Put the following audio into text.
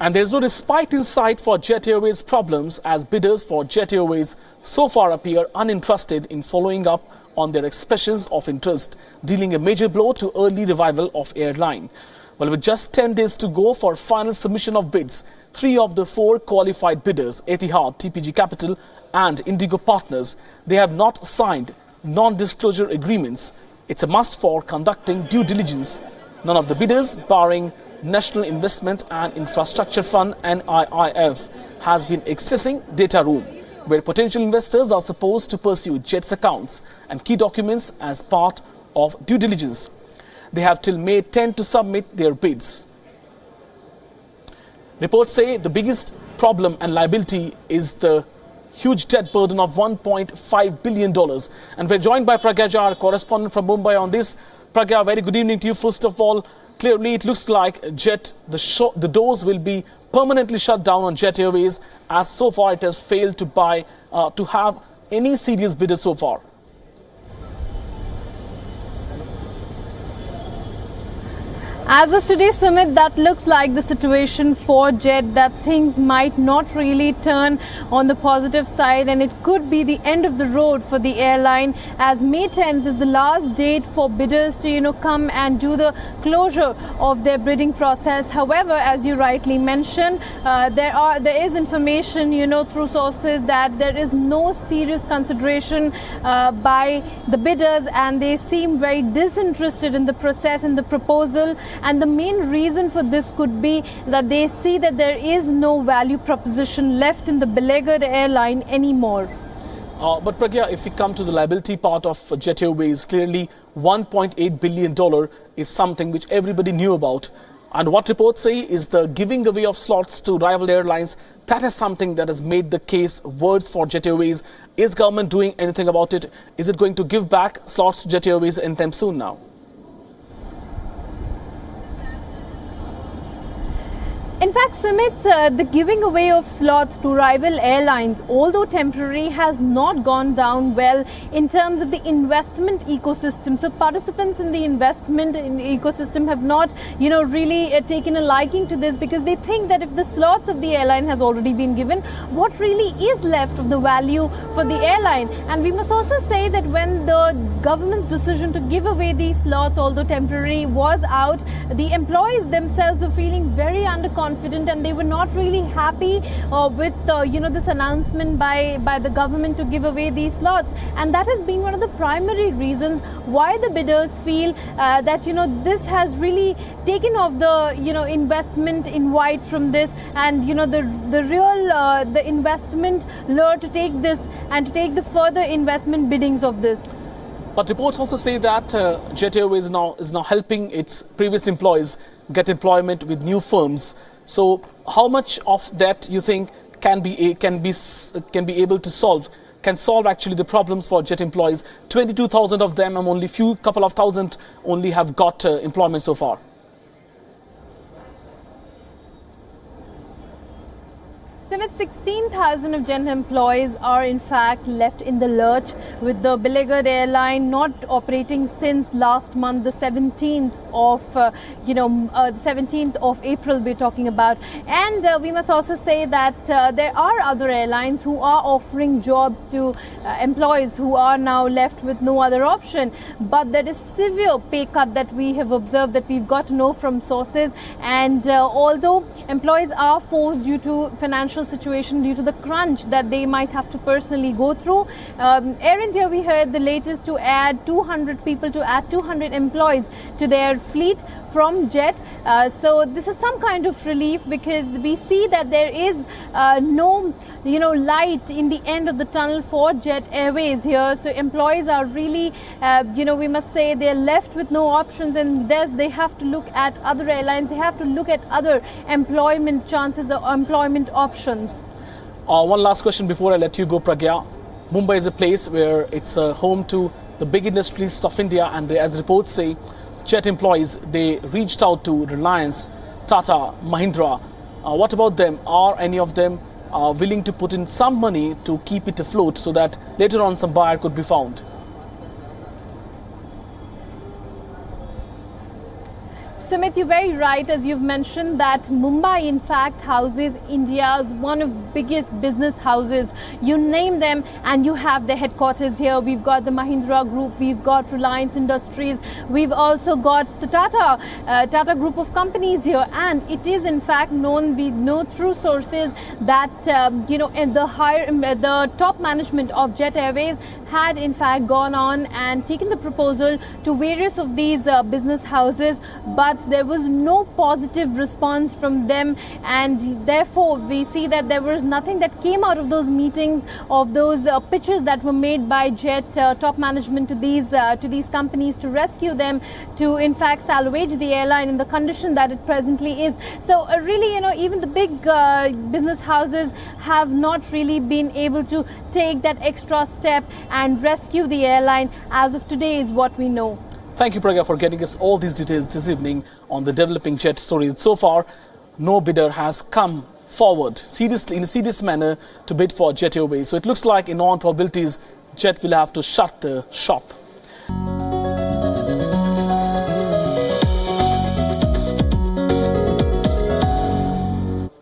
And there's no respite in sight for Jet Airways problems as bidders for Jet Airways so far appear uninterested in following up on their expressions of interest, dealing a major blow to early revival of airline. Well, with just 10 days to go for final submission of bids, 3 of the 4 qualified bidders, Etihad, TPG Capital and Indigo partners, they have not signed non-disclosure agreements. It's a must for conducting due diligence. None of the bidders, barring National Investment and Infrastructure Fund (NIIF), has been accessing data room, where potential investors are supposed to pursue Jet's accounts and key documents as part of due diligence. They have till May 10 to submit their bids. Reports say the biggest problem and liability is the huge debt burden of $1.5 billion. And we're joined by Pragya, our correspondent from Mumbai on this. Pragya, very good evening to you. First of all, clearly it looks like Jet, the doors will be permanently shut down on Jet Airways, as so far it has failed to have any serious bidder so far. As of today, Sumit, that looks like the situation for Jet, that things might not really turn on the positive side, and it could be the end of the road for the airline, as May 10th is the last date for bidders to, come and do the closure of their bidding process. However, as you rightly mentioned, there is information, through sources that there is no serious consideration by the bidders, and they seem very disinterested in the process, in the proposal. And the main reason for this could be that they see that there is no value proposition left in the beleaguered airline anymore. But Pragya, if we come to the liability part of Jet Airways, clearly $1.8 billion is something which everybody knew about. And what reports say is the giving away of slots to rival airlines. That is something that has made the case worse for Jet Airways. Is government doing anything about it? Is it going to give back slots to Jet Airways anytime soon now? In fact, Sumit, the giving away of slots to rival airlines, although temporary, has not gone down well in terms of the investment ecosystem. So participants in the investment ecosystem have not, really taken a liking to this, because they think that if the slots of the airline has already been given, what really is left of the value for the airline? And we must also say that when the government's decision to give away these slots, although temporary, was out, the employees themselves were feeling very underconfident, and they were not really happy with this announcement by the government to give away these slots. And that has been one of the primary reasons why the bidders feel that this has really taken off the investment invite from this, and the investment lure to take this and to take the further investment biddings of this. But reports also say that Jet Airways is now helping its previous employees get employment with new firms. So how much of that you think can be able to solve actually the problems for Jet employees? 22,000 of them, and only couple of thousand only have got employment so far. Sumit, 16,000 of Jet employees are in fact left in the lurch, with the beleaguered airline not operating since last month, the 17th of April we're talking about. And we must also say that there are other airlines who are offering jobs to employees who are now left with no other option. But there is severe pay cut that we have observed, that we've got to know from sources. And although employees are forced due to financial situation, due to the crunch that they might have to personally go through, Air India, we heard the latest to add 200 people, to add 200 employees to their fleet from Jet. So this is some kind of relief, because we see that there is no light in the end of the tunnel for Jet Airways here. So employees are really, we must say, they're left with no options, and thus they have to look at other airlines, they have to look at other employment chances or employment options. One last question before I let you go, Pragya. Mumbai is a place where it's home to the big industries of India, and as reports say, Jet employees, they reached out to Reliance, Tata, Mahindra. What about them? Are any of them willing to put in some money to keep it afloat so that later on some buyer could be found? Sumit, you're very right, as you've mentioned, that Mumbai, in fact, houses India's one of biggest business houses. You name them and you have the headquarters here. We've got the Mahindra Group, we've got Reliance Industries, we've also got the Tata Group of companies here. And it is, in fact, known, we know through sources that, the top management of Jet Airways had in fact gone on and taken the proposal to various of these business houses, but there was no positive response from them, and therefore we see that there was nothing that came out of those meetings, of those pitches that were made by Jet top management to these companies to rescue them, to in fact salvage the airline in the condition that it presently is. So really, even the big business houses have not really been able to take that extra step and rescue the airline as of today is what we know. Thank you, Pragya, for getting us all these details this evening on the developing Jet story. So far, no bidder has come forward in a serious manner to bid for Jet Airways. So it looks like in all probabilities, Jet will have to shut the shop.